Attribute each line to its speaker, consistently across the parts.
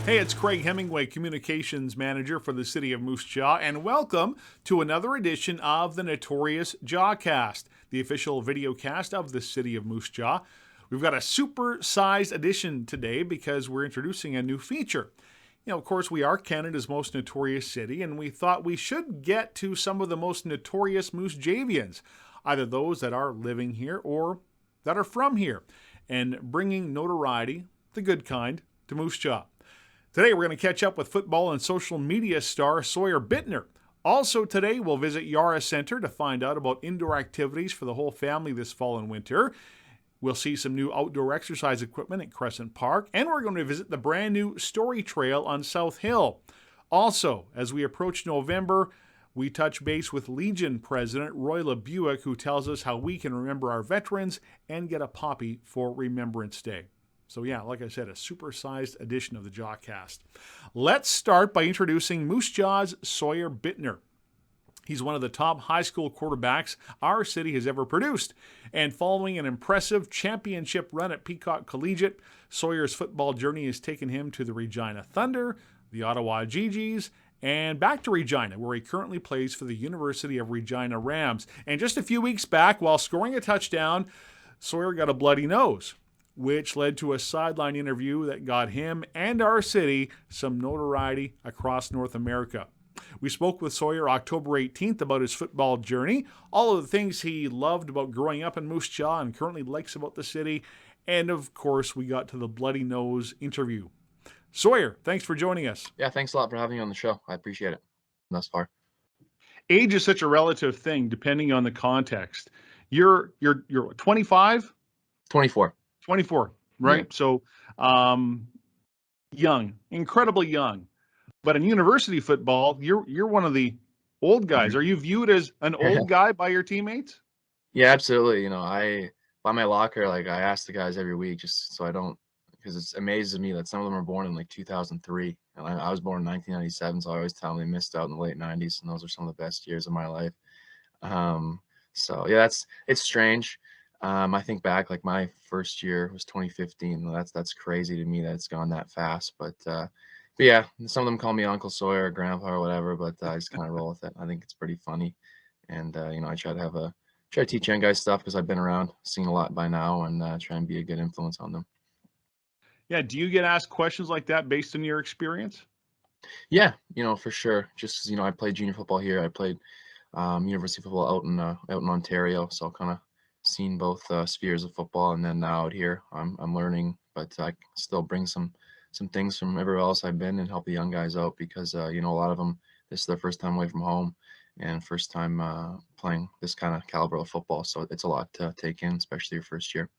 Speaker 1: Hey, it's Craig Hemingway, Communications Manager for the City of Moose Jaw, and welcome to another edition of the Notorious Jawcast, the official video cast of the City of Moose Jaw. We've got a super-sized edition today because we're introducing a new feature. Of course, we are Canada's most notorious city, and we thought we should get to some of the most notorious Moose Javians, either those that are living here or that are from here, and bringing notoriety, the good kind, to Moose Jaw. Today, we're going to catch up with football and social media star Sawyer Buettner. Also today, we'll visit Yara Centre to find out about indoor activities for the whole family this fall and winter. We'll see some new outdoor exercise equipment at Crescent Park, and we're going to visit the brand new Story Trail on South Hill. Also, as we approach November, we touch base with Legion President Roy LeBuick, who tells us how we can remember our veterans and get a poppy for Remembrance Day. So yeah, like I said, a super-sized edition of the Jawcast. Let's start by introducing Moose Jaw's Sawyer Buettner. He's one of the top high school quarterbacks our city has ever produced. And following an impressive championship run at Peacock Collegiate, Sawyer's football journey has taken him to the Regina Thunder, the Ottawa GGs, and back to Regina, where he currently plays for the University of Regina Rams. And just a few weeks back, while scoring a touchdown, Sawyer got a bloody nose, which led to a sideline interview that got him and our city some notoriety across North America. We spoke with Sawyer October 18th about his football journey, all of the things he loved about growing up in Moose Jaw and currently likes about the city, and of course, we got to the bloody nose interview. Sawyer, thanks for joining us.
Speaker 2: Yeah, thanks a lot for having me on the show. I appreciate it thus far.
Speaker 1: Age is such a relative thing depending on the context. You're 25?
Speaker 2: 24.
Speaker 1: 24, right?
Speaker 2: Yeah.
Speaker 1: So young, incredibly young. But in university football, you're one of the old guys. Are you viewed as an old guy by your teammates?
Speaker 2: Yeah, absolutely. I by my locker, like I ask the guys every week just so I don't, because it amazes me that some of them are born in like 2003, and I was born in 1997, so I always tell them they missed out in the late 90s, and those are some of the best years of my life. So yeah, it's strange. I think back, like my first year was 2015. That's crazy to me that it's gone that fast. But yeah, some of them call me Uncle Sawyer or Grandpa or whatever, but I just kind of roll with it. I think it's pretty funny, and I try to teach young guys stuff because I've been around, seen a lot by now, and try and be a good influence on them.
Speaker 1: Yeah. Do you get asked questions like that based on your experience?
Speaker 2: Yeah, for sure. Just 'cause, I played junior football here. I played university football out in Ontario, so kind of seen both spheres of football, and then now out here, I'm learning, but I still bring some things from everywhere else I've been and help the young guys out because a lot of them, this is their first time away from home and first time playing this kind of caliber of football, so it's a lot to take in, especially your first year.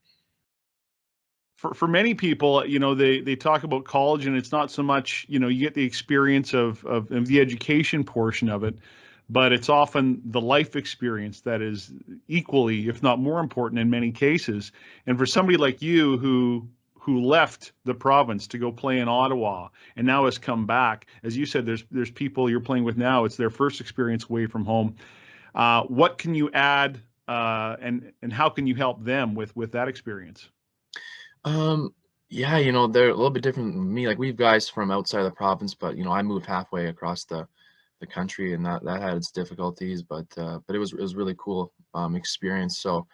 Speaker 1: For many people, they talk about college, and it's not so much, you get the experience of the education portion of it, but it's often the life experience that is equally, if not more important in many cases. And for somebody like you who left the province to go play in Ottawa and now has come back, as you said, there's people you're playing with now. It's their first experience away from home. What can you add, and how can you help them with that experience?
Speaker 2: Um, yeah, they're a little bit different than me. Like we've guys from outside the province, but I moved halfway across the country, and that had its difficulties, but it was really cool experience. So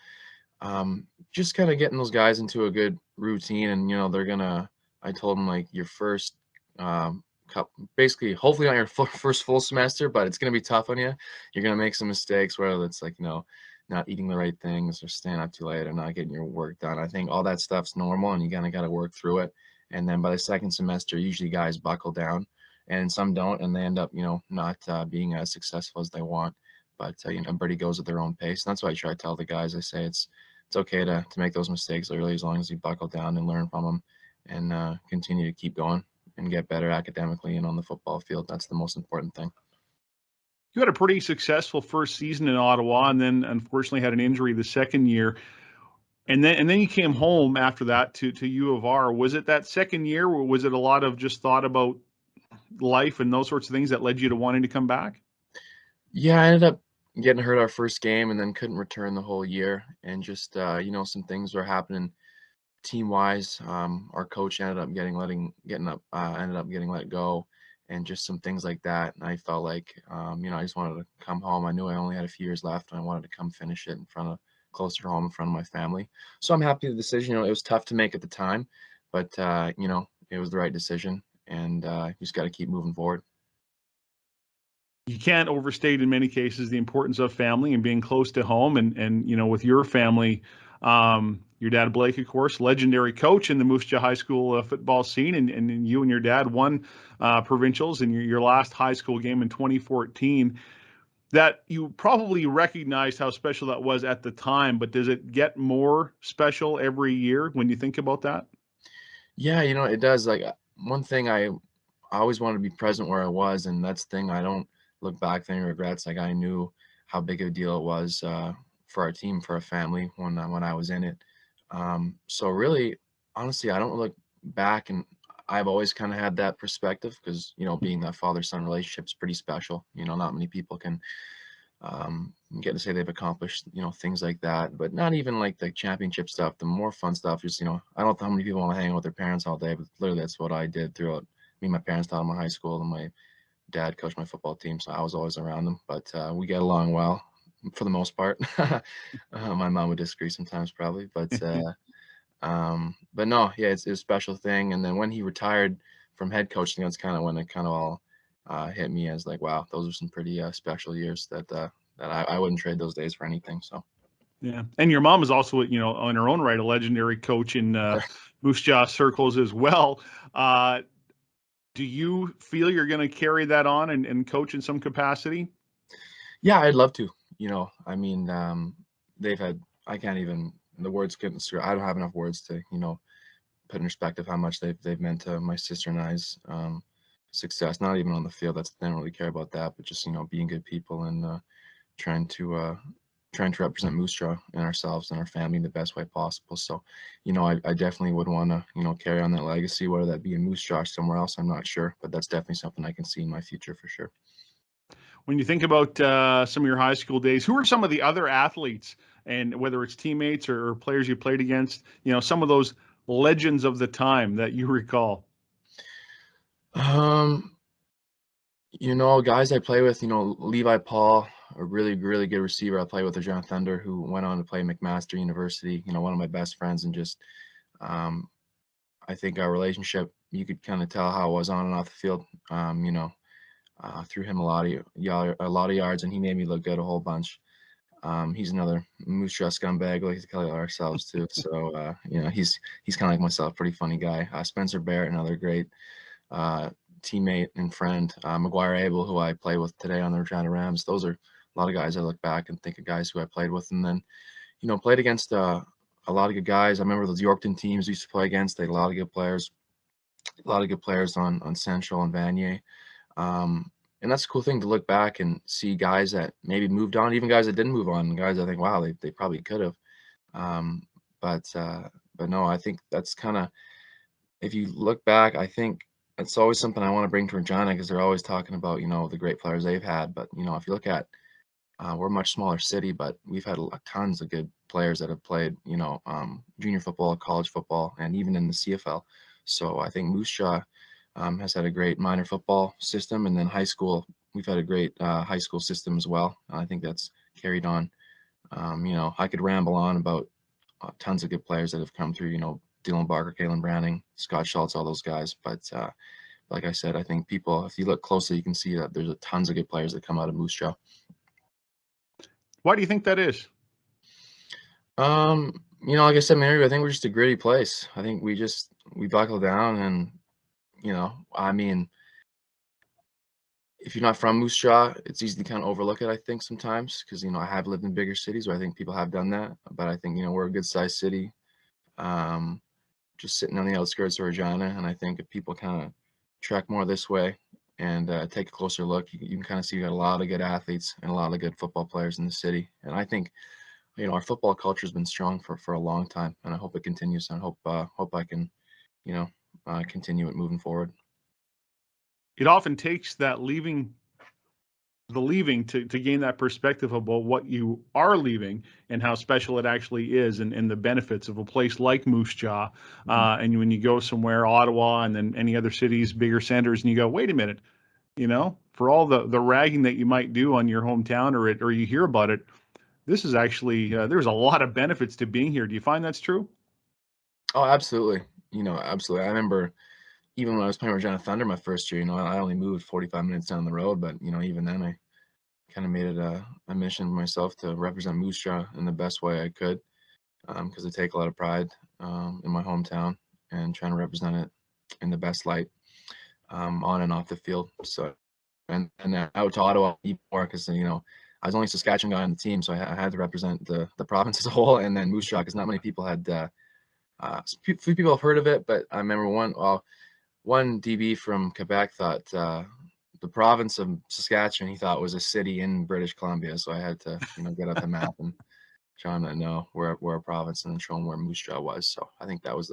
Speaker 2: just kind of getting those guys into a good routine, and they're gonna. I told them like your first basically hopefully not your first full semester, but it's gonna be tough on you. You're gonna make some mistakes, whether it's like not eating the right things or staying up too late or not getting your work done. I think all that stuff's normal, and you kind of got to work through it. And then by the second semester, usually guys buckle down, and some don't, and they end up not being as successful as they want. But everybody goes at their own pace. And that's why I try to tell the guys. I say it's okay to make those mistakes early as long as you buckle down and learn from them, and continue to keep going and get better academically and on the football field. That's the most important thing.
Speaker 1: You had a pretty successful first season in Ottawa, and then unfortunately had an injury the second year. And then you came home after that to U of R. Was it that second year, or was it a lot of just thought about life and those sorts of things that led you to wanting to come back?
Speaker 2: Yeah, I ended up getting hurt our first game and then couldn't return the whole year. And just some things were happening team wise, our coach ended up getting let go, and just some things like that. And I felt like, I just wanted to come home. I knew I only had a few years left, and I wanted to come finish it in front of closer to home, in front of my family. So I'm happy with the decision. It was tough to make at the time, but it was the right decision, and you just got to keep moving forward.
Speaker 1: You can't overstate in many cases the importance of family and being close to home. And with your family, your dad Blake, of course, legendary coach in the Moose Jaw High School football scene, and you and your dad won provincials in your last high school game in 2014. That you probably recognized how special that was at the time, but does it get more special every year when you think about that?
Speaker 2: Yeah, it does. Like, one thing I always wanted to be present where I was, and that's the thing. I don't look back with any regrets. Like, I knew how big of a deal it was for our team, for our family when I was in it. So really, honestly, I don't look back, and I've always kind of had that perspective because being that father-son relationship is pretty special. Not many people can get to say they've accomplished things like that, but not even like the championship stuff. The more fun stuff is, I don't know how many people want to hang out with their parents all day, but literally that's what I did throughout. Me and my parents taught in my high school, and my dad coached my football team, so I was always around them. But we get along well for the most part. My mom would disagree sometimes, probably, but no, yeah, it's a special thing. And then when he retired from head coaching, that's kind of when it kind of all hit me as like, wow, those are some pretty special years that I wouldn't trade those days for anything. So
Speaker 1: Yeah, and your mom is also, on her own right, a legendary coach in Moose Jaw circles as well. Uh, do you feel you're going to carry that on and coach in some capacity?
Speaker 2: yeah, I'd love to. I mean, they've had, I can't even, the words couldn't, I don't have enough words to, put in perspective how much they've meant to my sister and I's success. Not even on the field. They don't really care about that, but just being good people, and trying to uh, trying to represent Moose Jaw and ourselves and our family in the best way possible. So, I definitely would want to carry on that legacy, whether that be in Moose Jaw or somewhere else. I'm not sure, but that's definitely something I can see in my future for sure.
Speaker 1: When you think about some of your high school days, who are some of the other athletes, and whether it's teammates or players you played against, some of those legends of the time that you recall?
Speaker 2: Um, guys I play with, Levi Paul, a really, really good receiver I play with, a John Thunder, who went on to play McMaster University, one of my best friends, and just um, I think our relationship, you could kind of tell how it was on and off the field. Threw him a lot of yards, and he made me look good a whole bunch. He's another Moose Jaw scumbag, like to call ourselves too. So he's kind of like myself, pretty funny guy. Spencer Barrett, another great uh, teammate and friend. McGuire Abel, who I play with today on the Regina Rams. Those are a lot of guys I look back and think of guys who I played with, and then played against a lot of good guys. I remember those Yorkton teams we used to play against. They had a lot of good players, on Central and Vanier. And that's a cool thing to look back and see guys that maybe moved on, even guys that didn't move on, guys I think, wow, they probably could have. Um, but no, I think that's kind of, if you look back, I think it's always something I want to bring to Regina, because they're always talking about, the great players they've had. But, if you look at, we're a much smaller city, but we've had tons of good players that have played, junior football, college football, and even in the CFL. So I think Moose Jaw has had a great minor football system, and then high school, we've had a great high school system as well. I think that's carried on. I could ramble on about tons of good players that have come through, Dylan Barker, Kalen Browning, Scott Schultz, all those guys. But like I said, I think people, if you look closely, you can see that there's tons of good players that come out of Moose Jaw.
Speaker 1: Why do you think that is?
Speaker 2: Like I said, Mary, I think we're just a gritty place. I think we buckle down, and I mean, if you're not from Moose Jaw, it's easy to kind of overlook it, I think, sometimes, because I have lived in bigger cities where I think people have done that. But I think we're a good sized city, um, just sitting on the outskirts of Regina, and I think if people kind of trek more this way and take a closer look, you can kind of see we got a lot of good athletes and a lot of good football players in the city. And I think our football culture has been strong for a long time, and I hope it continues. And I hope I can you know continue it moving forward.
Speaker 1: It often takes that leaving the leaving to gain that perspective about what you are leaving and how special it actually is, and the benefits of a place like Moose Jaw.
Speaker 2: Mhm.
Speaker 1: And when you go somewhere, Ottawa, and then any other cities, bigger centers, and you go, wait a minute, for all the ragging that you might do on your hometown, or you hear about it, this is actually there's a lot of benefits to being here. Do you find that's true?
Speaker 2: Oh, absolutely. Absolutely. I remember even when I was playing Regina Thunder my first year, I only moved 45 minutes down the road, but even then I kind of made it a mission for myself to represent Moose Jaw in the best way I could, because I take a lot of pride in my hometown and trying to represent it in the best light, on and off the field. So, and then out to Ottawa even more, because I was only a Saskatchewan guy on the team, so I had to represent the province as a whole, and then Moose Jaw, because not many people had. Few people have heard of it, but I remember one DB from Quebec thought the province of Saskatchewan he thought was a city in British Columbia. So I had to get out the map and show him that no, we're a province, and then show him where Moose Jaw was. So I think that was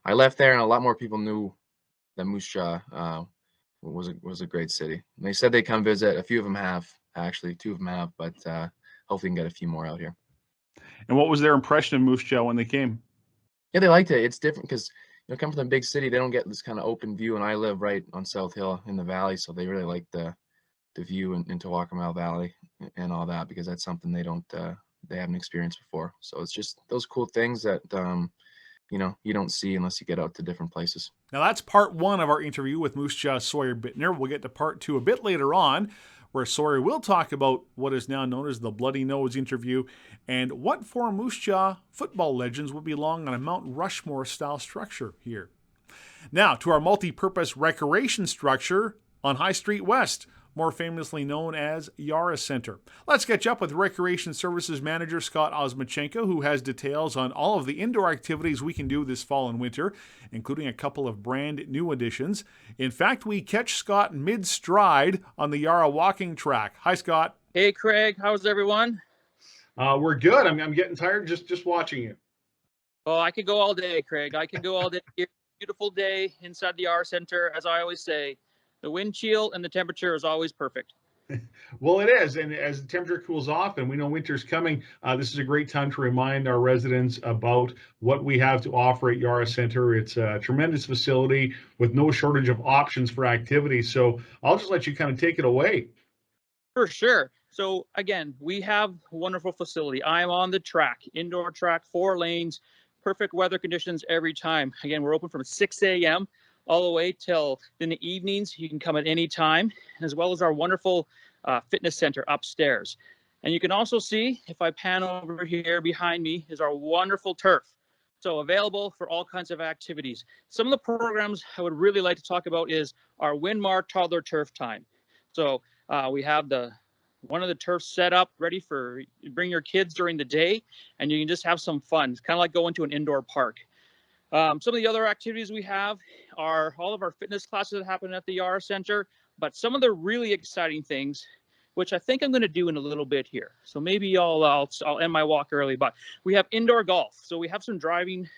Speaker 2: I left there, and a lot more people knew that Moose Jaw was a great city. And they said they come visit. A few of them have, actually, two of them have, but hopefully we can get a few more out here.
Speaker 1: And what was their impression of Moose Jaw when they came?
Speaker 2: Yeah, they liked it. It's different because come from the big city, they don't get this kind of open view, and I live right on South Hill in the valley, so they really like the view into Waccamaw Valley and all that, because that's something they haven't experienced before. So it's just those cool things that you don't see unless you get out to different places.
Speaker 1: Now, that's part one of our interview with Moose Jaw Sawyer Buettner. We'll get to part two a bit later on, where Sawyer will talk about what is now known as the Bloody Nose interview and what four Moose Jaw football legends would belong on a Mount Rushmore style structure here. Now, to our multi-purpose recreation structure on High Street West, more famously known as Yara Centre. Let's catch up with Recreation Services Manager Scott Osmachenko, who has details on all of the indoor activities we can do this fall and winter, including a couple of brand new additions. In fact, we catch Scott mid-stride on the Yara walking track. Hi, Scott.
Speaker 3: Hey, Craig. How's everyone?
Speaker 1: We're good. I'm getting tired just watching you.
Speaker 3: Oh, I could go all day, Craig. I could go all day. Beautiful day inside the Yara Centre. As I always say, the wind chill and the temperature is always perfect.
Speaker 1: Well, it is. And as the temperature cools off and we know winter's coming, this is a great time to remind our residents about what we have to offer at Yara Centre. It's a tremendous facility with no shortage of options for activities. So I'll just let you kind of take it away.
Speaker 3: For sure. So again, we have a wonderful facility. I'm on the track, indoor track, 4 lanes, perfect weather conditions every time. Again, we're open from 6 a.m. all the way till in the evenings. You can come at any time, as well as our wonderful fitness center upstairs. And you can also see, if I pan over here behind me, is our wonderful turf. So available for all kinds of activities. Some of the programs I would really like to talk about is our Winmar Toddler Turf Time. So we have one of the turfs set up ready for bring your kids during the day, and you can just have some fun. It's kind of like going to an indoor park. Some of the other activities we have are all of our fitness classes that happen at the Yara Centre, but some of the really exciting things, which I think I'm going to do in a little bit here. So maybe I'll end my walk early, but we have indoor golf. So we have some driving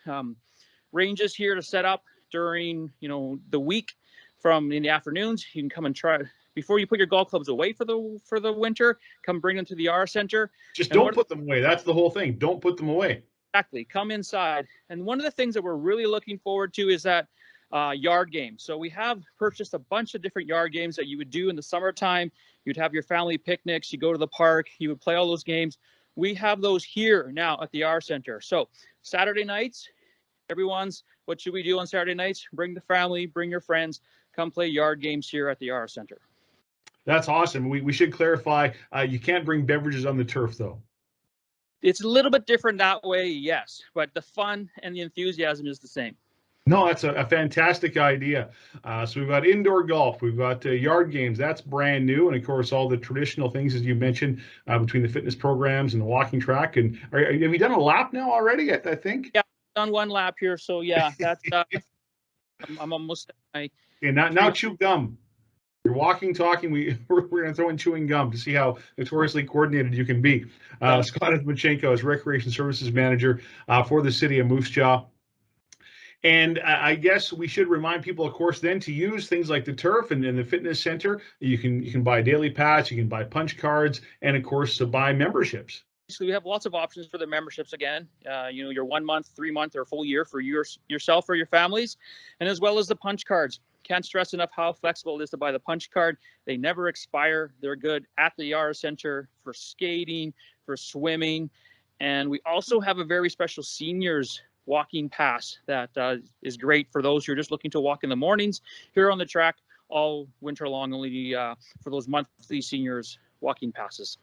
Speaker 3: ranges here to set up during the week. From in the afternoons, you can come and try before you put your golf clubs away for the winter. Come bring them to the Yara Centre.
Speaker 1: Just don't put them away. That's the whole thing. Don't put them away.
Speaker 3: Exactly. Come inside. And one of the things that we're really looking forward to is that yard game. So we have purchased a bunch of different yard games that you would do in the summertime. You'd have your family picnics. You go to the park. You would play all those games. We have those here now at the Yara Centre. So Saturday nights, what should we do on Saturday nights? Bring the family, bring your friends, come play yard games here at the Yara Centre.
Speaker 1: That's awesome. We should clarify, you can't bring beverages on the turf, though.
Speaker 3: It's a little bit different that way, yes, but the fun and the enthusiasm is the same.
Speaker 1: No, that's a fantastic idea. So we've got indoor golf, we've got yard games, that's brand new, and of course all the traditional things, as you mentioned, between the fitness programs and the walking track. And have you done a lap now already? I think.
Speaker 3: Yeah, I've done one lap here, so yeah, that's I'm almost.
Speaker 1: Okay, now chew gum. You're walking, talking. We're going to throw in chewing gum to see how notoriously coordinated you can be. Scott Osmachenko is Recreation Services Manager for the city of Moose Jaw. And I guess we should remind people, of course, then to use things like the turf and the fitness center. You can buy daily pass, you can buy punch cards, and of course, to buy memberships.
Speaker 3: So we have lots of options for the memberships again. Your 1 month, 3 month, or full year for yourself or your families, and as well as the punch cards. Can't stress enough how flexible it is to buy the punch card. They never expire. They're good at the Yara Centre for skating, for swimming, and we also have a very special seniors walking pass that is great for those who are just looking to walk in the mornings here on the track all winter long, only for those monthly seniors walking passes.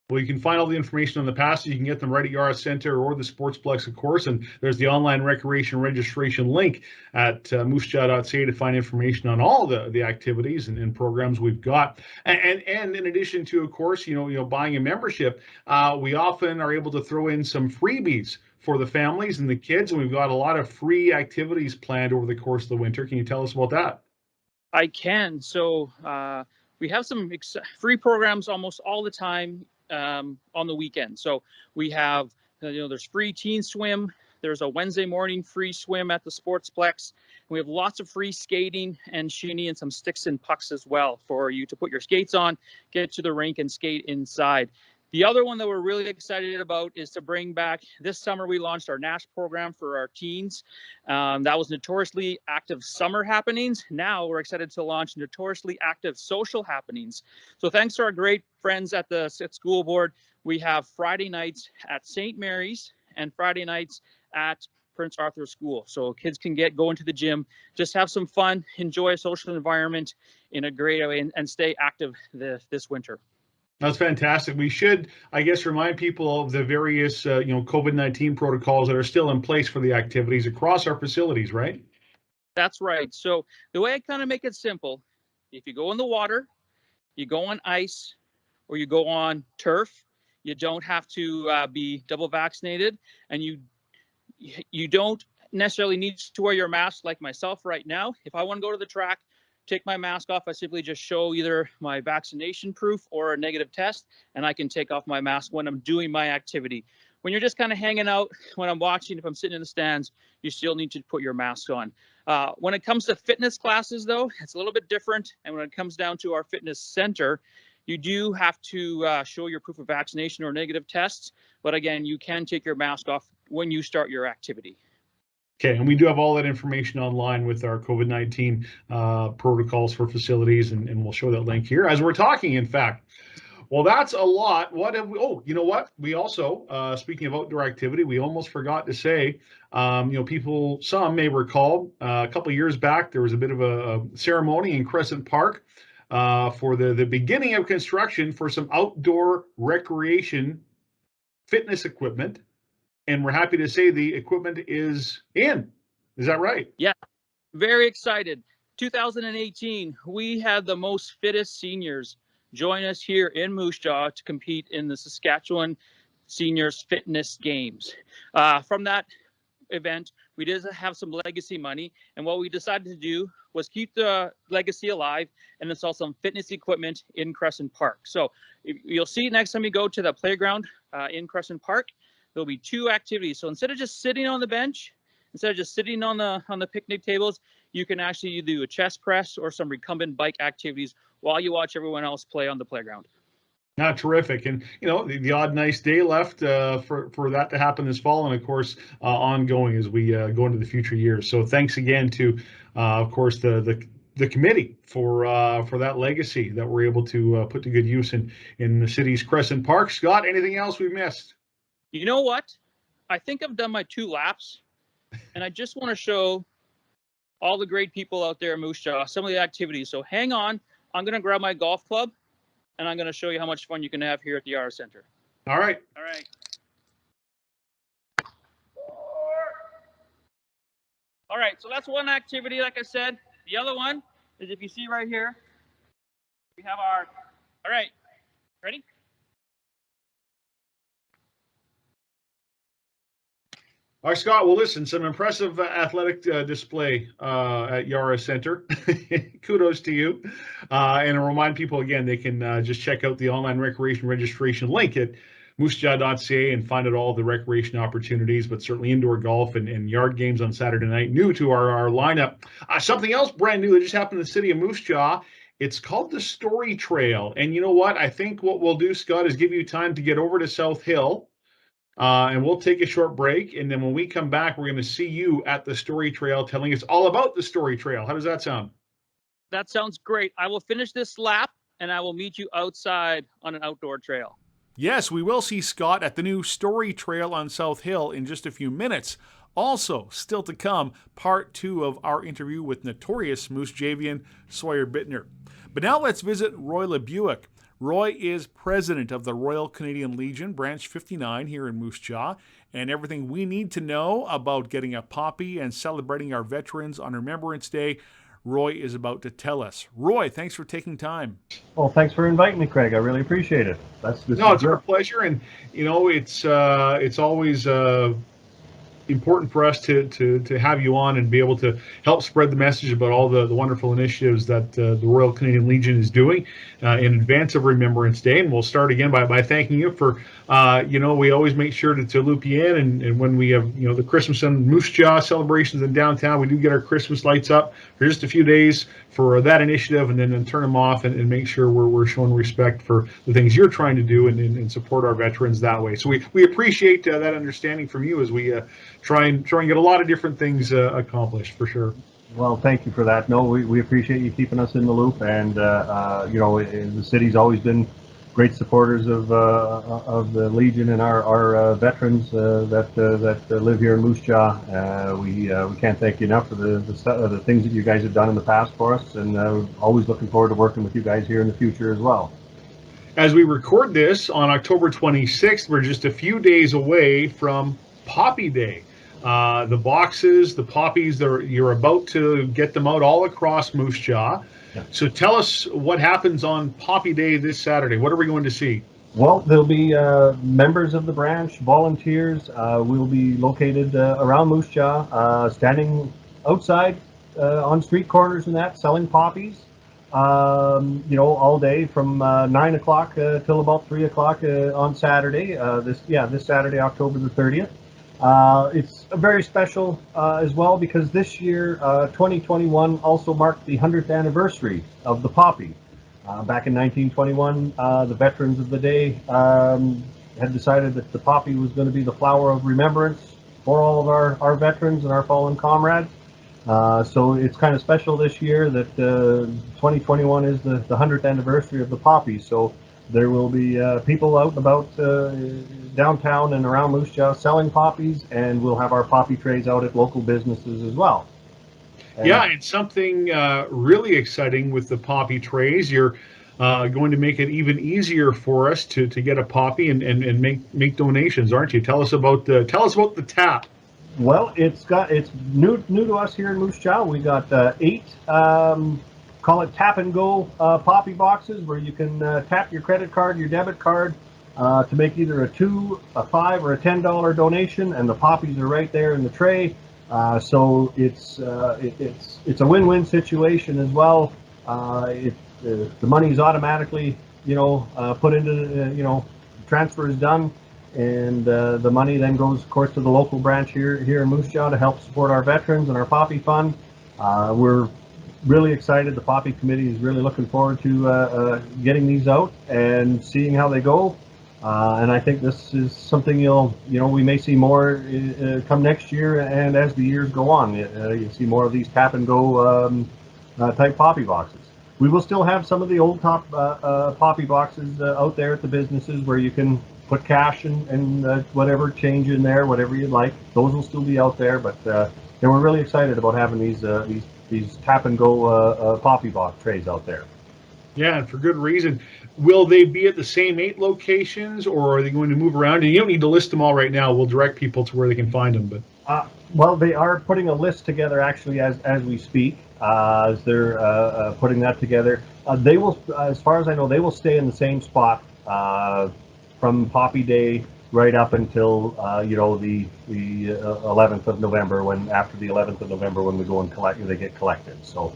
Speaker 1: Well, you can find all the information on the passes. You can get them right at Yara Centre or the Sportsplex, of course. And there's the online recreation registration link at moosejaw.ca to find information on all the activities and programs we've got. And in addition to, of course, buying a membership, we often are able to throw in some freebies for the families and the kids. And we've got a lot of free activities planned over the course of the winter. Can you tell us about that?
Speaker 3: I can. So we have some free programs almost all the time on the weekend. So we have, there's free teen swim. There's a Wednesday morning free swim at the Sportsplex. We have lots of free skating and shinny and some sticks and pucks as well for you to put your skates on, get to the rink and skate inside. The other one that we're really excited about is to bring back, this summer we launched our NASH program for our teens. That was Notoriously Active Summer Happenings. Now we're excited to launch Notoriously Active Social Happenings. So thanks to our great friends at the school board, we have Friday nights at St. Mary's and Friday nights at Prince Arthur School. So kids can go into the gym, just have some fun, enjoy a social environment in a great way, and stay active this winter.
Speaker 1: That's fantastic. We should, I guess, remind people of the various, COVID-19 protocols that are still in place for the activities across our facilities, right?
Speaker 3: That's right. So the way I kind of make it simple, if you go in the water, you go on ice, or you go on turf, you don't have to be double vaccinated, and you don't necessarily need to wear your mask like myself right now. If I want to go to the track, take my mask off, I simply just show either my vaccination proof or a negative test, and I can take off my mask when I'm doing my activity. When you're just kind of hanging out, when I'm watching, if I'm sitting in the stands, you still need to put your mask on. When it comes to fitness classes, though, it's a little bit different. And when it comes down to our fitness center, you do have to show your proof of vaccination or negative tests. But again, you can take your mask off when you start your activity.
Speaker 1: Okay, and we do have all that information online with our COVID-19 protocols for facilities, and we'll show that link here as we're talking, in fact. Well, that's a lot. What have we, you know what? We also, speaking of outdoor activity, we almost forgot to say, people, some may recall, a couple of years back, there was a bit of a ceremony in Crescent Park for the beginning of construction for some outdoor recreation fitness equipment. And we're happy to say the equipment is in. Is that right?
Speaker 3: Yeah, very excited. 2018, we had the most fittest seniors join us here in Moose Jaw to compete in the Saskatchewan Seniors Fitness Games. From that event, we did have some legacy money, and what we decided to do was keep the legacy alive and install some fitness equipment in Crescent Park. So you'll see next time you go to the playground in Crescent Park, there'll be two activities. So instead of just sitting on the bench, instead of just sitting on the picnic tables, you can actually do a chest press or some recumbent bike activities while you watch everyone else play on the playground.
Speaker 1: Terrific. And, the odd nice day left for that to happen this fall, and, of course, ongoing as we go into the future years. So thanks again to, of course, the committee for that legacy that we're able to put to good use in the city's Crescent Park. Scott, anything else we've missed?
Speaker 3: You know what? I think I've done my 2 laps, and I just want to show all the great people out there in Moose Jaw some of the activities. So hang on. I'm going to grab my golf club, and I'm going to show you how much fun you can have here at the Yara Centre.
Speaker 1: All right.
Speaker 3: All right. All right, so that's one activity, like I said. The other one is, if you see right here, we have our, all right, ready?
Speaker 1: All right, Scott. Well, listen, some impressive athletic display at Yara Centre. Kudos to you. And to remind people again, they can just check out the online recreation registration link at moosejaw.ca and find out all the recreation opportunities, but certainly indoor golf and yard games on Saturday night, new to our lineup. Something else brand new that just happened in the city of Moose Jaw. It's called the Story Trail. And you know what? I think what we'll do, Scott, is give you time to get over to South Hill. And we'll take a short break. And then when we come back, we're going to see you at the Story Trail telling us all about the Story Trail. How does that sound?
Speaker 3: That sounds great. I will finish this lap and I will meet you outside on an outdoor trail.
Speaker 1: Yes, we will see Scott at the new Story Trail on South Hill in just a few minutes. Also, still to come, part 2 of our interview with Notorious Moose Javian Sawyer Buettner. But now let's visit Roy LeBuick. Roy is president of the Royal Canadian Legion, Branch 59 here in Moose Jaw, and everything we need to know about getting a poppy and celebrating our veterans on Remembrance Day, Roy is about to tell us. Roy, thanks for taking time.
Speaker 4: Well, thanks for inviting me, Craig. I really appreciate it.
Speaker 1: It's our pleasure, and it's always important for us to have you on and be able to help spread the message about all the wonderful initiatives that the Royal Canadian Legion is doing in advance of Remembrance Day. And we'll start again by thanking you for, we always make sure to loop you in. And when we have, the Christmas and Moose Jaw celebrations in downtown, we do get our Christmas lights up for just a few days for that initiative, and then turn them off and make sure we're showing respect for the things you're trying to do and support our veterans that way. So we appreciate that understanding from you as we try and get a lot of different things accomplished, for sure.
Speaker 4: Well, thank you for that. No, we appreciate you keeping us in the loop, and the city's always been great supporters of the Legion and our veterans that live here in Moose Jaw. We can't thank you enough for the things that you guys have done in the past for us, and always looking forward to working with you guys here in the future as well.
Speaker 1: As we record this on October 26th, we're just a few days away from Poppy Day. The boxes, the poppies, you're about to get them out all across Moose Jaw. Yeah. So tell us what happens on Poppy Day this Saturday. What are we going to see?
Speaker 4: Well, there'll be members of the branch, volunteers. We'll be located around Moose Jaw, standing outside on street corners and that, selling poppies. All day from 9 o'clock till about 3 o'clock on Saturday. This Saturday, October the 30th. It's very special as well because this year, 2021, also marked the 100th anniversary of the poppy. Back in 1921, the veterans of the day had decided that the poppy was going to be the flower of remembrance for all of our veterans and our fallen comrades. So it's kind of special this year that 2021 is the 100th anniversary of the poppy. So there will be people out and about downtown and around Moose Jaw selling poppies, and we'll have our poppy trays out at local businesses as well.
Speaker 1: And something really exciting with the poppy trays, you're going to make it even easier for us to get a poppy and make donations, aren't you? Tell us about the tap.
Speaker 4: Well, it's new to us here in Moose Jaw. We got 8 call it tap and go poppy boxes where you can tap your credit card, your debit card to make either a $2, a $5, or a $10 donation, and the poppies are right there in the tray. So it's a win-win situation as well. The money is automatically put into transfer is done. And the money then goes, of course, to the local branch here in Moose Jaw to help support our veterans and our Poppy Fund. We're really excited. The Poppy Committee is really looking forward to getting these out and seeing how they go. And I think this is something we may see more come next year and as the years go on. You'll see more of these tap and go type Poppy boxes. We will still have some of the old top Poppy boxes out there at the businesses where you can put cash and whatever change in there, whatever you'd like. Those will still be out there, but we're really excited about having these tap and go Poppy box trays out there.
Speaker 1: Yeah, and for good reason. Will they be at the same 8 locations, or are they going to move around? And you don't need to list them all right now. We'll direct people to where they can find them. But
Speaker 4: well, they are putting a list together actually as we speak. As they're putting that together, they will, as far as I know, they will stay in the same spot from Poppy Day right up until the 11th of November, after the 11th of November when we go and they get collected. So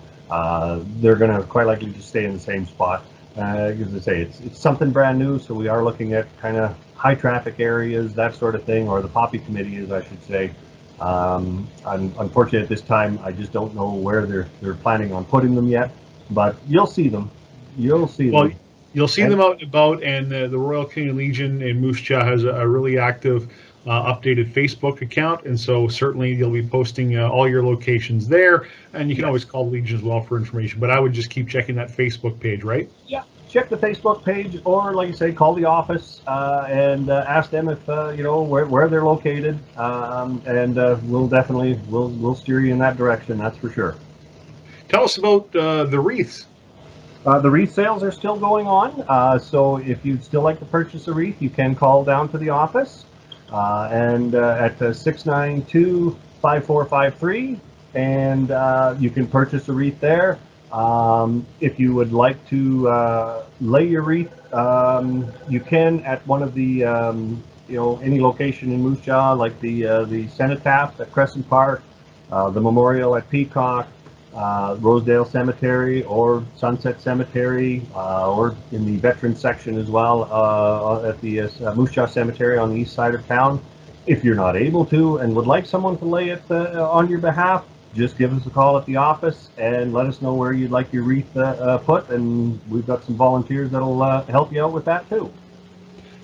Speaker 4: they're going to quite likely just stay in the same spot. As I say, it's something brand new, so we are looking at kind of high traffic areas, that sort of thing, or the poppy committee, as I should say. Unfortunately, at this time, I just don't know where they're planning on putting them yet, but you'll see them. You'll see
Speaker 1: Well,
Speaker 4: them.
Speaker 1: you'll see
Speaker 4: And
Speaker 1: them out and about, and the Royal Canadian Legion in Moose Jaw has a really active, updated Facebook account, and so certainly you'll be posting all your locations there, and you can always call the Legion as well for information. But I would just keep checking that Facebook page, right?
Speaker 4: yeah, check the Facebook page, or like you say, call the office and ask them if you know where they're located, and we'll definitely we'll steer you in that direction. That's for sure.
Speaker 1: Tell us about the wreaths.
Speaker 4: The wreath sales are still going on, so if you'd still like to purchase a wreath, you can call down to the office and at 692-5453, and you can purchase a wreath there. If you would like to lay your wreath, you can at one of the you know, any location in Moose Jaw, like the Cenotaph at Crescent Park, the Memorial at Peacock, Rosedale Cemetery or Sunset Cemetery, or in the veteran section as well at the Moose Jaw Cemetery on the east side of town. If you're not able to and would like someone to lay it on your behalf, just give us a call at the office and let us know where you'd like your wreath put, and we've got some volunteers that'll help you out with that too.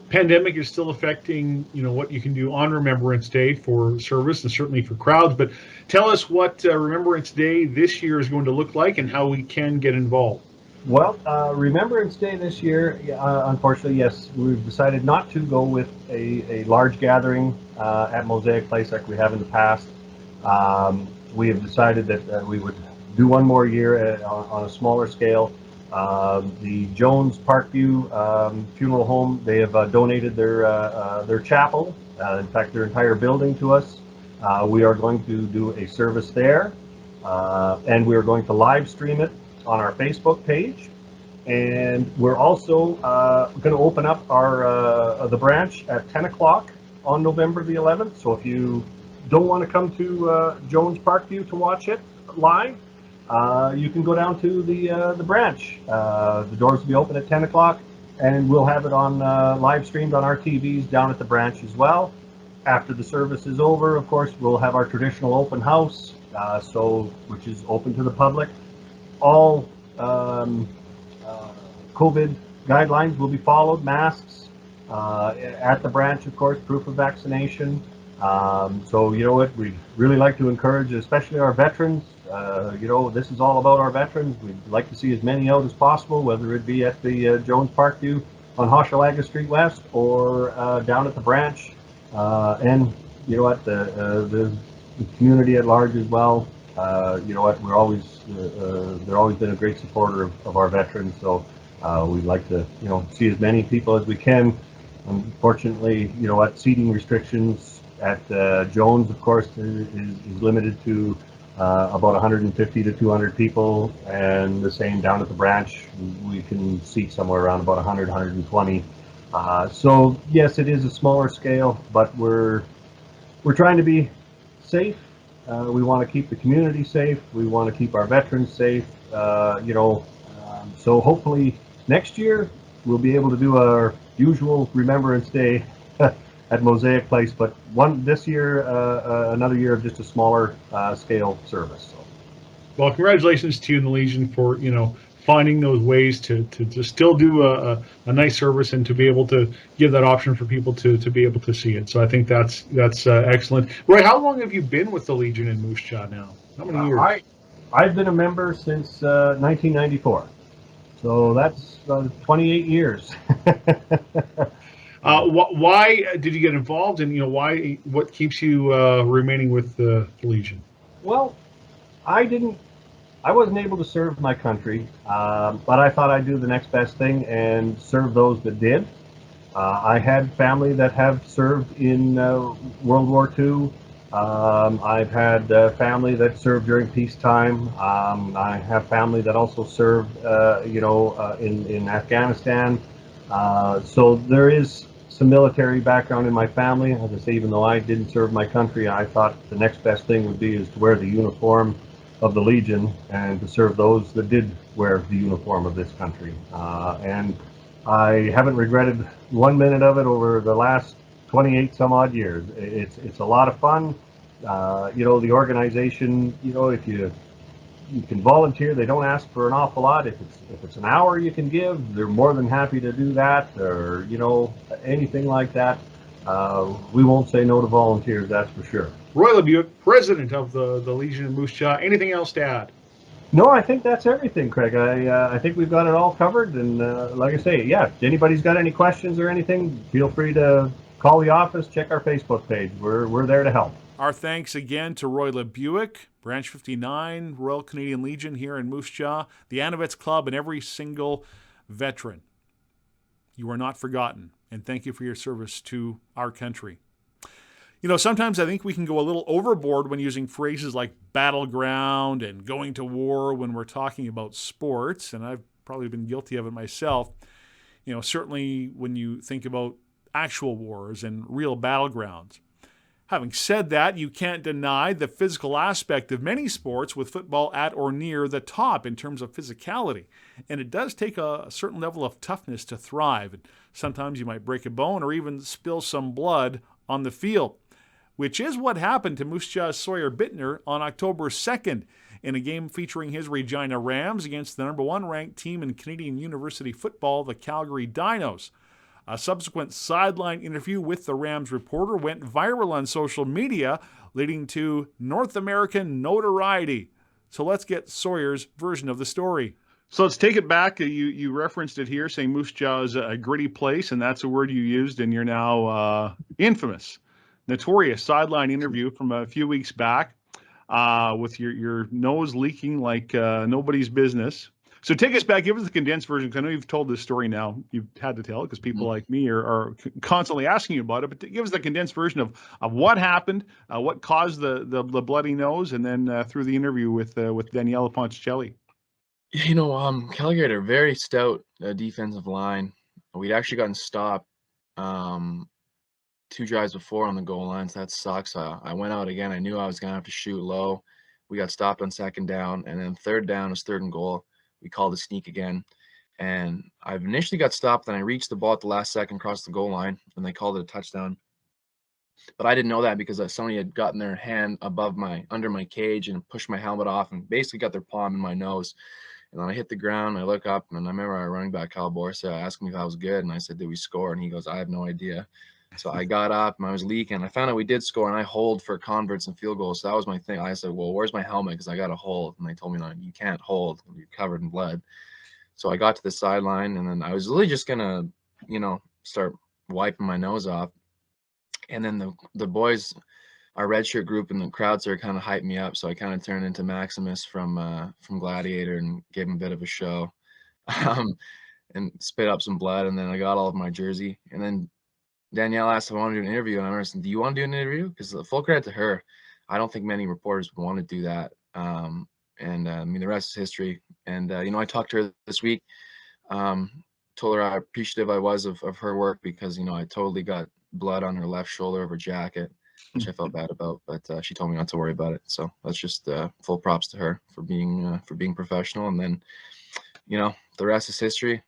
Speaker 1: Pandemic is still affecting, what you can do on Remembrance Day for service and certainly for crowds. But tell us what Remembrance Day this year is going to look like and how we can get involved.
Speaker 4: Well, Remembrance Day this year, unfortunately, yes, we've decided not to go with a large gathering at Mosaic Place like we have in the past. We have decided that we would do one more year on a smaller scale. The Jones Parkview Funeral Home, they have donated their chapel, in fact their entire building to us. We are going to do a service there, and we are going to live stream it on our Facebook page, and we're also going to open up our the branch at 10 o'clock on November the 11th. So if you don't want to come to Jones Parkview to watch it live, you can go down to the branch. The doors will be open at 10 o'clock, and we'll have it on live streamed on our TVs down at the branch as well. After the service is over, of course, we'll have our traditional open house, which is open to the public. All COVID guidelines will be followed, masks at the branch, of course, proof of vaccination. So you know what, we'd really like to encourage, especially our veterans. This is all about our veterans. We'd like to see as many out as possible, whether it be at the Jones Parkview on Hochelaga Street West or down at the branch. And you know what, the community at large as well. You know what, we're always they're always been a great supporter of our veterans. So we'd like to see as many people as we can. Unfortunately, you know what, seating restrictions at Jones, of course, is limited to about 150 to 200 people, and the same down at the branch. We can seat somewhere around about 100, 120. So yes, it is a smaller scale, but we're trying to be safe. We want to keep the community safe. We want to keep our veterans safe. So hopefully next year we'll be able to do our usual Remembrance Day at Mosaic Place, but this year, another year of just a smaller scale service. So.
Speaker 1: Well, congratulations to you and the Legion for finding those ways to still do a nice service and to be able to give that option for people to be able to see it. So I think that's excellent. Roy, how long have you been with the Legion in Moose Jaw now? How many years?
Speaker 4: I've been a member since 1994, so that's 28 years.
Speaker 1: Why did you get involved, and what keeps you remaining with the Legion?
Speaker 4: Well, I wasn't able to serve my country, but I thought I'd do the next best thing and serve those that did. I had family that have served in World War II. I've had family that served during peacetime. I have family that also served, in Afghanistan. So there is some military background in my family. As I say, even though I didn't serve my country, I thought the next best thing would be is to wear the uniform of the Legion and to serve those that did wear the uniform of this country. And I haven't regretted 1 minute of it over the last 28 some odd years. It's a lot of fun. The organization, if you can volunteer, they don't ask for an awful lot. If it's an hour you can give, they're more than happy to do that, or anything like that. We won't say no to volunteers, that's for sure.
Speaker 1: Roy LeBuick, president of the Legion of Moose Jaw. Anything else to add?
Speaker 4: No, I think that's everything, Craig. I think we've got it all covered. And like I say, yeah, if anybody's got any questions or anything, feel free to call the office, check our Facebook page. We're there to help.
Speaker 1: Our thanks again to Roy LeBuick, Branch 59, Royal Canadian Legion here in Moose Jaw, the Anavets Club, and every single veteran. You are not forgotten, and thank you for your service to our country. Sometimes I think we can go a little overboard when using phrases like battleground and going to war when we're talking about sports, and I've probably been guilty of it myself. Certainly when you think about actual wars and real battlegrounds. Having said that, you can't deny the physical aspect of many sports, with football at or near the top in terms of physicality. And it does take a certain level of toughness to thrive. And sometimes you might break a bone or even spill some blood on the field, which is what happened to Moose Jaw's Sawyer Buettner on October 2nd in a game featuring his Regina Rams against the number 1 ranked team in Canadian University football, the Calgary Dinos. A subsequent sideline interview with the Rams reporter went viral on social media, leading to North American notoriety. So let's get Sawyer's version of the story. So let's take it back. You referenced it here, saying Moose Jaw is a gritty place, and that's a word you used, and you're now infamous. Notorious sideline interview from a few weeks back with your nose leaking like nobody's business. So take us back. Give us the condensed version, because I know you've told this story now. You've had to tell it because people like me are constantly asking you about it. But give us the condensed version of what happened, what caused the bloody nose, and then through the interview with Daniela Ponticelli.
Speaker 2: Calgary had a very stout defensive line. We'd actually gotten stopped 2 drives before on the goal line, so that sucks. I went out again. I knew I was going to have to shoot low. We got stopped on 2nd down, and then 3rd down was 3rd and goal. We called a sneak again, and I initially got stopped, and I reached the ball at the last second across the goal line, and they called it a touchdown. But I didn't know that because somebody had gotten their hand under my cage and pushed my helmet off and basically got their palm in my nose. And then I hit the ground, I look up, and I remember our running back, Kyle Borsa, asked me if I was good, and I said, did we score? And he goes, I have no idea. So I got up, and I was leaking. I found out we did score, and I hold for converts and field goals. So that was my thing. I said, well, where's my helmet? Because I got to hold. And they told me, no, you can't hold. You're covered in blood. So I got to the sideline, and then I was really just going to, start wiping my nose off. And then the boys, our redshirt group and the crowd started kind of hyped me up. So I kind of turned into Maximus from Gladiator and gave him a bit of a show and spit up some blood. And then I got all of my jersey. And then Danielle asked if I wanted to do an interview, and I remember saying, do you want to do an interview? Because full credit to her. I don't think many reporters would want to do that. The rest is history. And, I talked to her this week, told her how appreciative I was of her work because, I totally got blood on her left shoulder of her jacket, which I felt bad about, but she told me not to worry about it. So that's just full props to her for being professional. And then, the rest is history.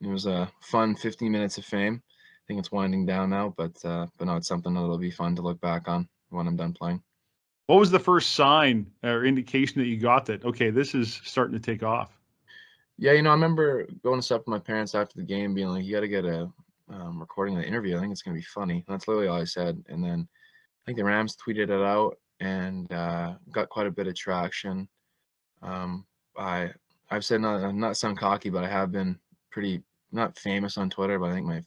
Speaker 2: It was a fun 15 minutes of fame. I think it's winding down now, but no, it's something that'll be fun to look back on when I'm done playing.
Speaker 1: What was the first sign or indication that you got that, okay, this is starting to take off?
Speaker 2: Yeah, I remember going to sup with my parents after the game, being like, you got to get a recording of the interview. I think it's going to be funny. And that's literally all I said. And then I think the Rams tweeted it out and got quite a bit of traction. I've said not sound cocky, but I have been pretty not famous on Twitter, but I think my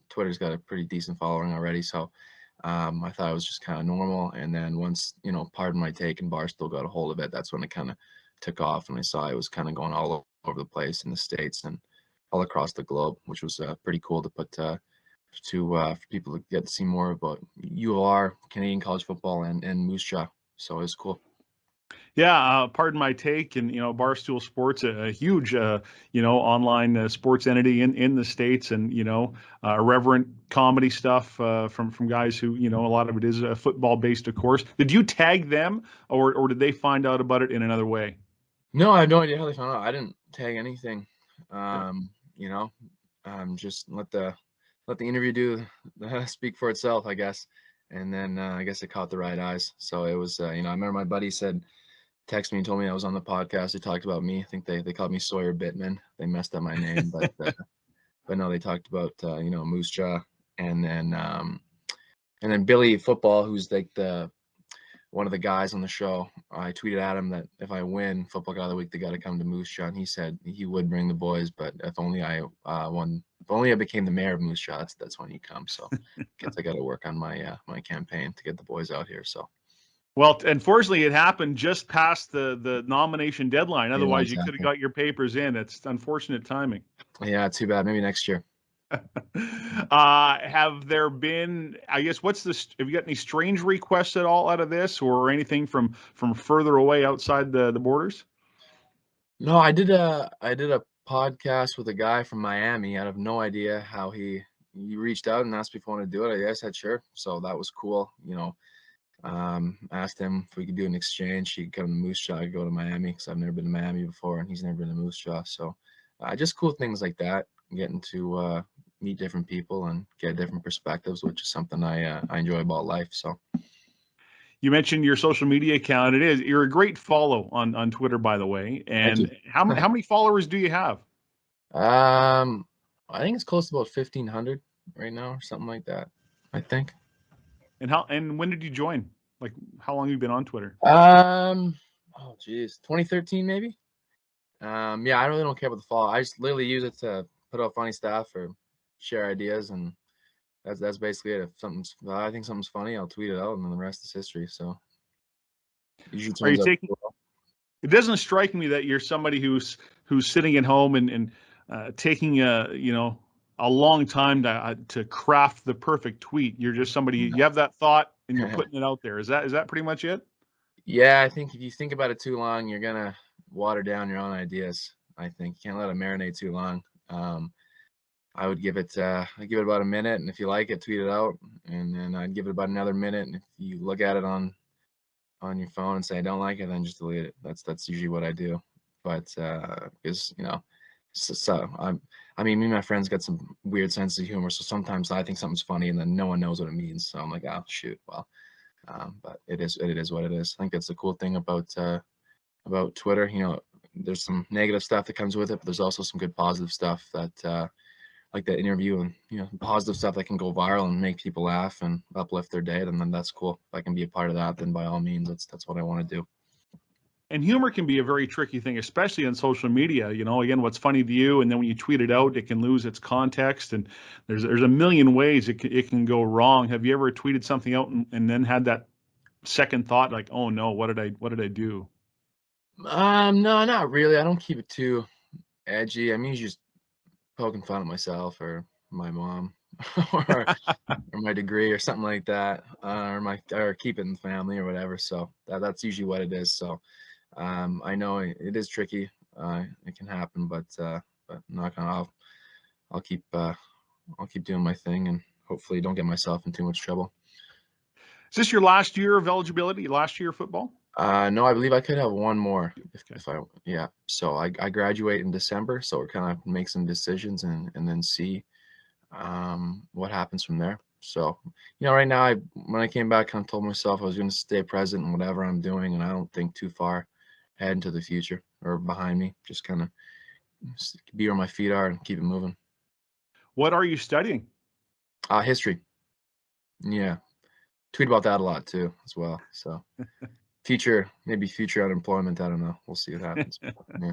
Speaker 2: Twitter's got a pretty decent following already. So I thought it was just kind of normal. And then once, Pardon My Take and Barstool got a hold of it, that's when it kind of took off. And I saw it was kind of going all over the place in the States and all across the globe, which was pretty cool to put for people to get to see more about UR, Canadian college football, and Moose Jaw. So it was cool.
Speaker 1: Yeah, Pardon My Take, and Barstool Sports, a huge online sports entity in the States, and irreverent comedy stuff from guys who a lot of it is football based, of course. Did you tag them, or did they find out about it in another way?
Speaker 2: No, I have no idea how they found out. I didn't tag anything. you know, just let the interview do speak for itself, I guess. And then I guess it caught the right eyes. So it was, I remember my buddy texted me and told me I was on the podcast. They talked about me. I think they called me Sawyer Buettner. They messed up my name, but no, they talked about Moose Jaw, and then Billy Football, who's like one of the guys on the show. I tweeted at him that if I win Football Guy of the Week, they got to come to Moose Jaw. And he said he would bring the boys, but if only I won, if only I became the mayor of Moose Jaw, that's when he comes. So I guess I got to work on my my campaign to get the boys out here. So.
Speaker 1: Well, unfortunately, it happened just past the nomination deadline. Otherwise,
Speaker 2: Yeah,
Speaker 1: you could have got your papers in. It's unfortunate timing.
Speaker 2: Yeah, too bad. Maybe next year.
Speaker 1: Have there been, I guess, have you got any strange requests at all out of this, or anything from further away outside the borders?
Speaker 2: No, I did a podcast with a guy from Miami. I have no idea how he reached out and asked me if I want to do it. I said sure. So that was cool. Asked him if we could do an exchange. He could come to Moose Jaw, I could go to Miami, because I've never been to Miami before, and he's never been to Moose Jaw. So just cool things like that, getting to meet different people and get different perspectives, which is something I enjoy about life. So.
Speaker 1: You mentioned your social media account. You're a great follow on Twitter, by the way. And how many followers do you have?
Speaker 2: I think it's close to about 1,500 right now, or something like that, I think.
Speaker 1: And when did you join? Like, how long have you been on Twitter?
Speaker 2: Oh geez, 2013 maybe. Yeah, I really don't care about the follow. I just literally use it to put out funny stuff or share ideas, and that's basically it. If I think something's funny, I'll tweet it out, and then the rest is history. So usually turns out cool.
Speaker 1: It doesn't strike me that you're somebody who's sitting at home and taking a long time to craft the perfect tweet. You're just somebody, you have that thought and you're putting it out there. Is that pretty much it?
Speaker 2: Yeah, I think if you think about it too long, you're gonna water down your own ideas. I think you can't let it marinate too long. I would give it about a minute, and if you like it, tweet it out, and then I'd give it about another minute, and if you look at it on your phone and say I don't like it, then just delete it. That's usually what I do. But because me and my friends got some weird sense of humor, so sometimes I think something's funny and then no one knows what it means, so I'm like, oh shoot, well, but it is what it is. I think that's the cool thing about Twitter. There's some negative stuff that comes with it, but there's also some good positive stuff that like that interview, and positive stuff that can go viral and make people laugh and uplift their day. And then that's cool. If I can be a part of that, then by all means, that's what I want to do.
Speaker 1: And humor can be a very tricky thing, especially on social media. Again, what's funny to you, and then when you tweet it out, it can lose its context, and there's a million ways it can go wrong. Have you ever tweeted something out and then had that second thought, like, oh no, what did I do?
Speaker 2: No, not really. I don't keep it too edgy. I'm usually just poking fun at myself or my mom or my degree or something like that, or keep it in the family or whatever. So that's usually what it is. So I know it is tricky. It can happen, but I'll keep doing my thing, and hopefully don't get myself in too much trouble.
Speaker 1: Is this your last year of eligibility? Last year of football?
Speaker 2: No, I believe I could have one more yeah. So I graduate in December, so we're kind of make some decisions and then see what happens from there. So right now, when I came back, kind of told myself I was going to stay present in whatever I'm doing, and I don't think too far ahead into the future or behind me. Just kind of be where my feet are and keep it moving.
Speaker 1: What are you studying?
Speaker 2: History. Yeah, tweet about that a lot too as well. So maybe future unemployment. I don't know. We'll see what happens. Yeah.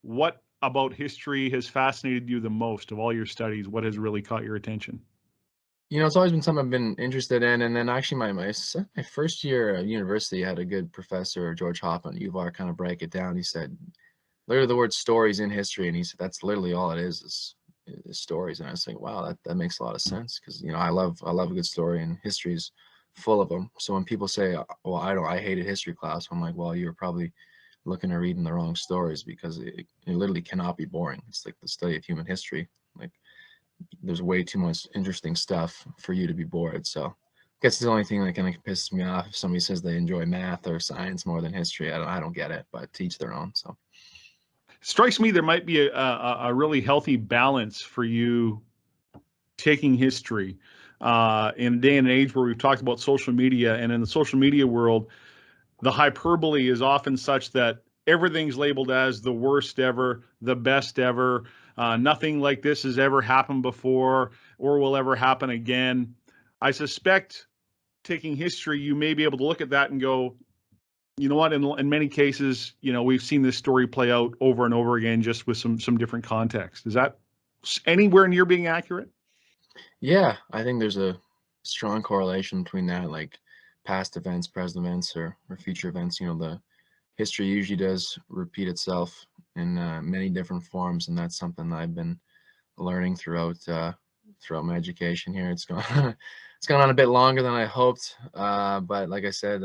Speaker 1: What about history has fascinated you the most of all your studies? What has really caught your attention?
Speaker 2: It's always been something I've been interested in. And then actually my first year at university, I had a good professor, George Hoffman at UVR, kind of break it down. He said, literally the word stories in history. And he said, that's literally all it is stories. And I was thinking, wow, that makes a lot of sense. Cause I love a good story, and history is full of them. So when people say, well, I hated history class, I'm like, well, you're probably looking or reading the wrong stories, because it literally cannot be boring. It's like the study of human history. Like, there's way too much interesting stuff for you to be bored. So I guess it's the only thing that kind of pisses me off if somebody says they enjoy math or science more than history. I don't get it, but to each their own. So
Speaker 1: Strikes me there might be a really healthy balance for you taking history in a day and age where we've talked about social media, and in the social media world, the hyperbole is often such that everything's labeled as the worst ever, the best ever. Nothing like this has ever happened before or will ever happen again. I suspect taking history, you may be able to look at that and go, you know what? In many cases, we've seen this story play out over and over again, just with some different context. Is that anywhere near being accurate?
Speaker 2: Yeah, I think there's a strong correlation between that, like past events, present events, or future events. The history usually does repeat itself in many different forms, and that's something I've been learning throughout my education here. It's gone it's gone on a bit longer than I hoped, but like I said,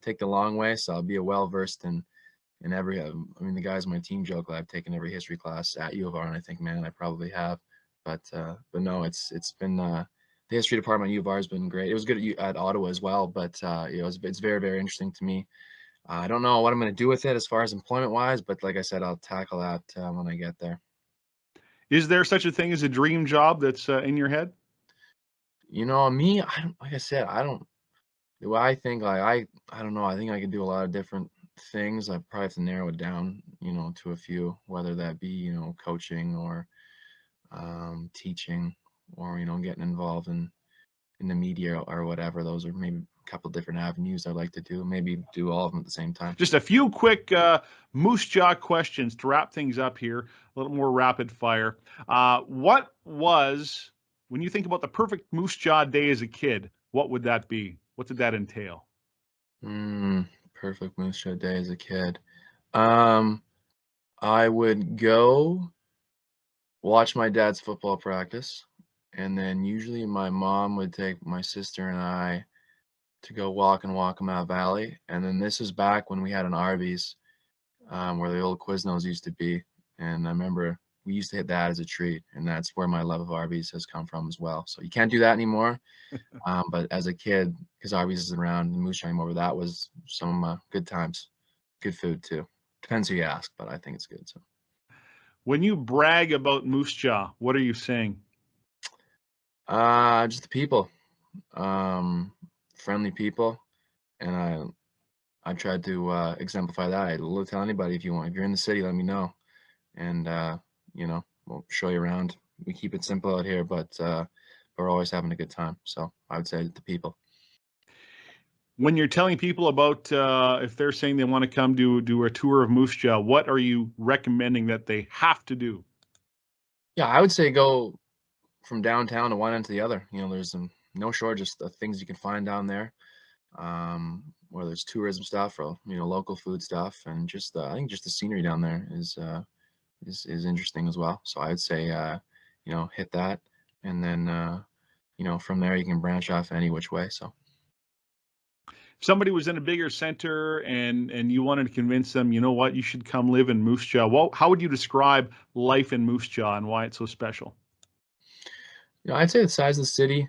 Speaker 2: take the long way, so I'll be well versed in every. I mean, the guys on my team joke that I've taken every history class at U of R, and I think, man, I probably have. But no, it's been the history department at U of R has been great. It was good at Ottawa as well, but it's very, very interesting to me. I don't know what I'm going to do with it as far as employment wise, but like I said, I'll tackle that when I get there.
Speaker 1: Is there such a thing as a dream job that's in your head?
Speaker 2: Me, I don't, like I said, I don't. Do I think like I don't know. I think I could do a lot of different things. I probably have to narrow it down, to a few, whether that be, coaching or teaching, or getting involved in the media or whatever. Those are maybe a couple different avenues I'd like to do. Maybe do all of them at the same time.
Speaker 1: Just a few quick Moose Jaw questions to wrap things up here, a little more rapid fire. What was, when you think about the perfect Moose Jaw day as a kid, what would that be? What did that entail?
Speaker 2: Perfect Moose Jaw day as a kid. I would go watch my dad's football practice, and then usually my mom would take my sister and I to go walk in Waccamaw Valley. And then this is back when we had an Arby's, where the old Quiznos used to be. And I remember we used to hit that as a treat, and that's where my love of Arby's has come from as well. So you can't do that anymore. But as a kid, because Arby's is around and Moose Jaw anymore, that was some of my good times. Good food too. Depends who you ask, but I think it's good. So
Speaker 1: When you brag about Moose Jaw, what are you saying?
Speaker 2: just the people, friendly people, and I tried to exemplify that. I'll tell anybody if you're in the city, let me know, and we'll show you around. We keep it simple out here, but we're always having a good time. So I would say the people.
Speaker 1: When you're telling people about if they're saying they want to come do a tour of Moose Jaw, what are you recommending that they have to do?
Speaker 2: Yeah, I would say go from downtown to one end to the other. There's no shortage of things you can find down there. Whether it's tourism stuff or local food stuff, and just I think just the scenery down there is interesting as well. So I'd say hit that, and then from there you can branch off any which way. So
Speaker 1: If somebody was in a bigger center and you wanted to convince them, you know what, you should come live in Moose Jaw. Well, how would you describe life in Moose Jaw and why it's so special?
Speaker 2: I'd say the size of the city.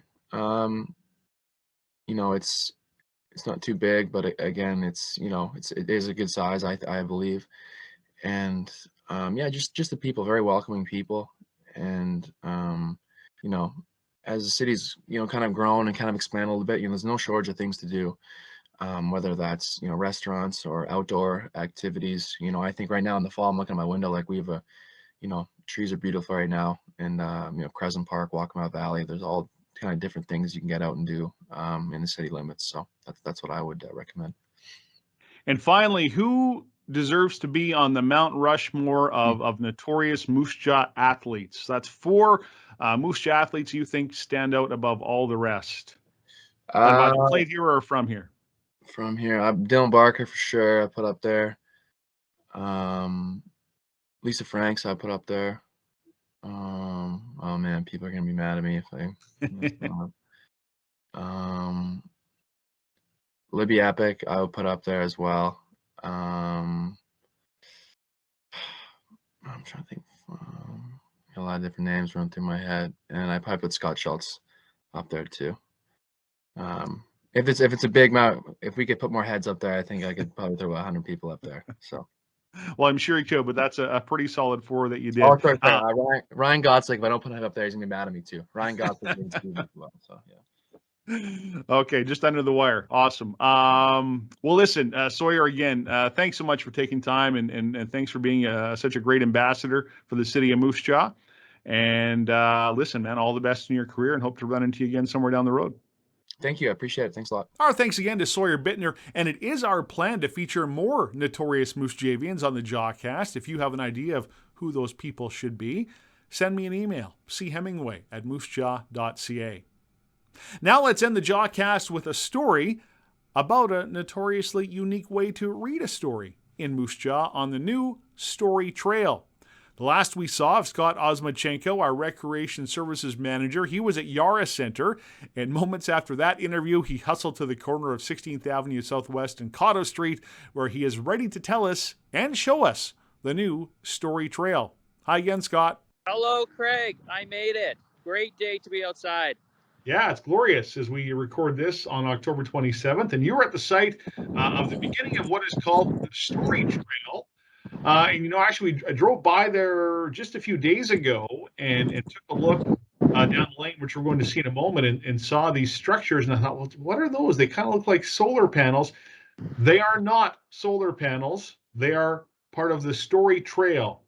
Speaker 2: It's not too big, but again, it is a good size, I believe. And yeah, just the people, very welcoming people. And you know as the city's kind of grown and kind of expanded a little bit, there's no shortage of things to do, whether that's restaurants or outdoor activities. I think right now in the fall, I'm looking at my window, like we have trees are beautiful right now, and Crescent Park, Waccamaw Valley, there's all kind of different things you can get out and do in the city limits. So that's what I would recommend.
Speaker 1: And finally, who deserves to be on the Mount Rushmore of notorious Moose Jaw athletes? That's four Moose Jaw athletes you think stand out above all the rest. That have either played here or are from here.
Speaker 2: From here, Dylan Barker for sure, I put up there. Lisa Franks, I put up there. Oh man, people are gonna be mad at me if I. Libby Epic, I would put up there as well. I'm trying to think. A lot of different names run through my head, and I probably put Scott Schultz up there too. If it's a big amount, if we could put more heads up there, I think I could probably throw 100 people up there. So
Speaker 1: Well, I'm sure you could, but that's a pretty solid 4 that you did.
Speaker 2: Oh, sorry. Ryan Gosling, if I don't put it up there, he's gonna be mad at me too. Ryan Gosling and Steve as well. So yeah.
Speaker 1: Okay, just under the wire. Awesome. Well, listen, Sawyer, again, thanks so much for taking time and thanks for being such a great ambassador for the city of Moose Jaw. And listen, man, all the best in your career and hope to run into you again somewhere down the road.
Speaker 2: Thank you. I appreciate it. Thanks a lot.
Speaker 1: Our thanks again to Sawyer Buettner, and it is our plan to feature more notorious Moose Javians on the Jawcast. If you have an idea of who those people should be, send me an email, chemingway@moosejaw.ca. Now let's end the Jawcast with a story about a notoriously unique way to read a story in Moose Jaw on the new Story Trail. The last we saw of Scott Osmachenko, our Recreation Services Manager, he was at Yara Centre, and moments after that interview, he hustled to the corner of 16th Avenue Southwest and Cotto Street, where he is ready to tell us and show us the new Story Trail. Hi again, Scott.
Speaker 3: Hello, Craig. I made it. Great day to be outside.
Speaker 1: Yeah, it's glorious as we record this on October 27th, and you were at the site of the beginning of what is called the Story Trail. And actually, I drove by there just a few days ago and took a look down the lane, which we're going to see in a moment, and saw these structures. And I thought, well, what are those? They kind of look like solar panels. They are not solar panels. They are part of the Story Trail.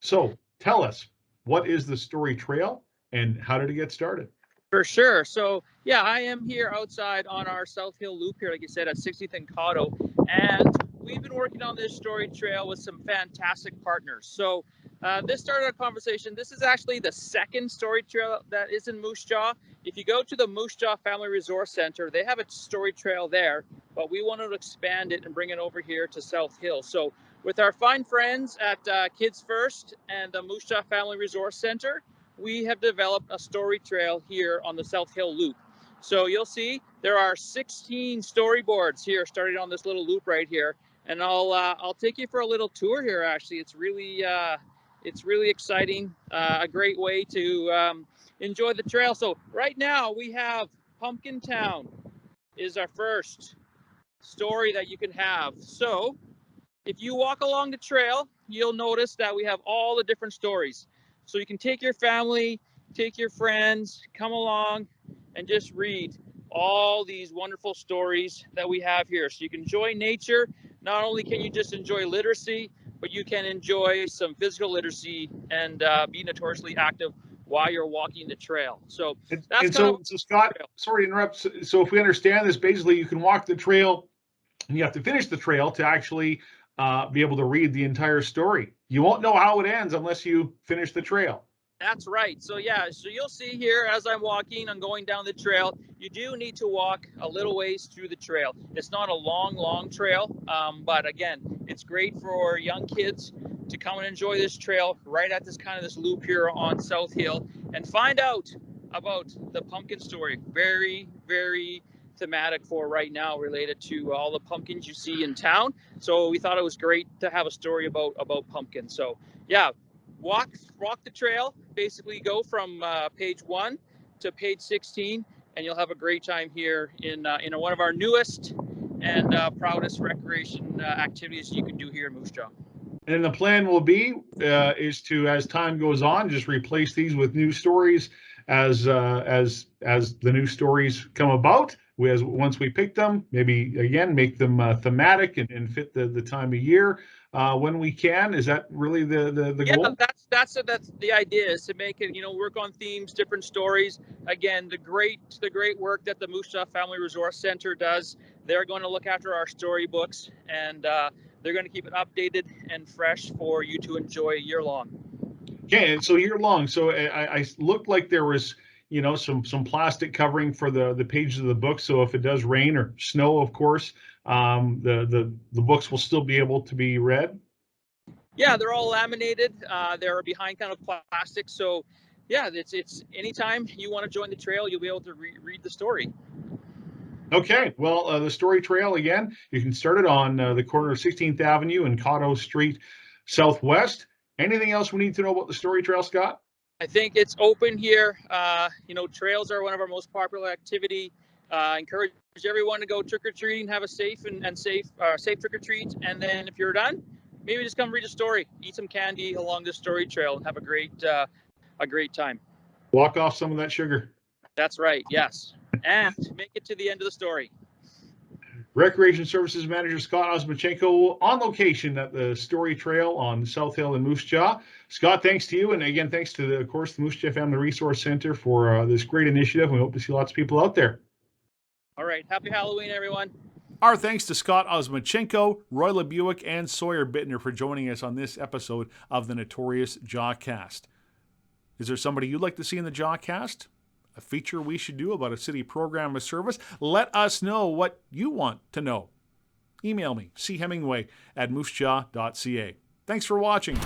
Speaker 1: So tell us, what is the Story Trail and how did it get started?
Speaker 3: For sure. So, yeah, I am here outside on our South Hill Loop here, like you said, at 60th and Cotto. And we've been working on this Story Trail with some fantastic partners. So this started a conversation. This is actually the second Story Trail that is in Moose Jaw. If you go to the Moose Jaw Family Resource Center, they have a Story Trail there, but we wanted to expand it and bring it over here to South Hill. So with our fine friends at Kids First and the Moose Jaw Family Resource Center, we have developed a story trail here on the South Hill Loop. So you'll see there are 16 storyboards here starting on this little loop right here. And I'll take you for a little tour here. Actually, it's really exciting. A great way to enjoy the trail. So right now we have Pumpkin Town is our first story that you can have. So if you walk along the trail, you'll notice that we have all the different stories. So you can take your family, take your friends, come along and just read all these wonderful stories that we have here. So you can enjoy nature. Not only can you just enjoy literacy, but you can enjoy some physical literacy and be notoriously active while you're walking the trail. So that's
Speaker 1: so Scott, sorry to interrupt. So if we understand this, basically you can walk the trail and you have to finish the trail to actually be able to read the entire story. You won't know how it ends unless you finish the trail.
Speaker 3: That's right. So yeah, so you'll see here as I'm walking, I'm going down the trail. You do need to walk a little ways through the trail. It's not a long trail, but again, it's great for young kids to come and enjoy this trail right at this this loop here on South Hill and find out about the pumpkin story. Very, very thematic for right now, related to all the pumpkins you see in town. So we thought it was great to have a story about pumpkins. So yeah, walk the trail, basically go from page 1 to page 16, and you'll have a great time here in one of our newest and proudest recreation activities you can do here in Moose Jaw.
Speaker 1: And the plan will be is to, as time goes on, just replace these with new stories as the new stories come about. Once we pick them, maybe again make them thematic and fit the time of year when we can. Is that really the goal?
Speaker 3: Yeah, that's the idea, is to make it, work on themes, different stories. Again, the great work that the Moose Jaw Family Resource Center does. They're going to look after our storybooks, and they're going to keep it updated and fresh for you to enjoy year long.
Speaker 1: Okay, and so year long. So I looked like there was some plastic covering for the pages of the book. So if it does rain or snow, of course, the books will still be able to be read.
Speaker 3: Yeah, they're all laminated. They're behind plastic. So yeah, it's anytime you want to join the trail, you'll be able to read the story.
Speaker 1: Okay, well, the Story Trail, again, you can start it on the corner of 16th Avenue and Cotto Street Southwest. Anything else we need to know about the Story Trail, Scott?
Speaker 3: I think it's open here. Trails are one of our most popular activity. Encourage everyone to go trick-or-treating, have a safe trick-or-treat. And then if you're done, maybe just come read a story, eat some candy along the story trail, and have a great time.
Speaker 1: Walk off some of that sugar.
Speaker 3: That's right. Yes, and make it to the end of the story.
Speaker 1: Recreation Services Manager Scott Osmachenko on location at the Story Trail on South Hill in Moose Jaw. Scott, thanks to you, and again, thanks to, of course, the Moose Jaw Family Resource Center for this great initiative. We hope to see lots of people out there.
Speaker 3: All right. Happy Halloween, everyone.
Speaker 1: Our thanks to Scott Osmachenko, Roy LeBuick, and Sawyer Buettner for joining us on this episode of the Notorious Jawcast. Is there somebody you'd like to see in the Jawcast? A feature we should do about a city program or service? Let us know what you want to know. Email me, chemingway@moosejaw.ca. Thanks for watching.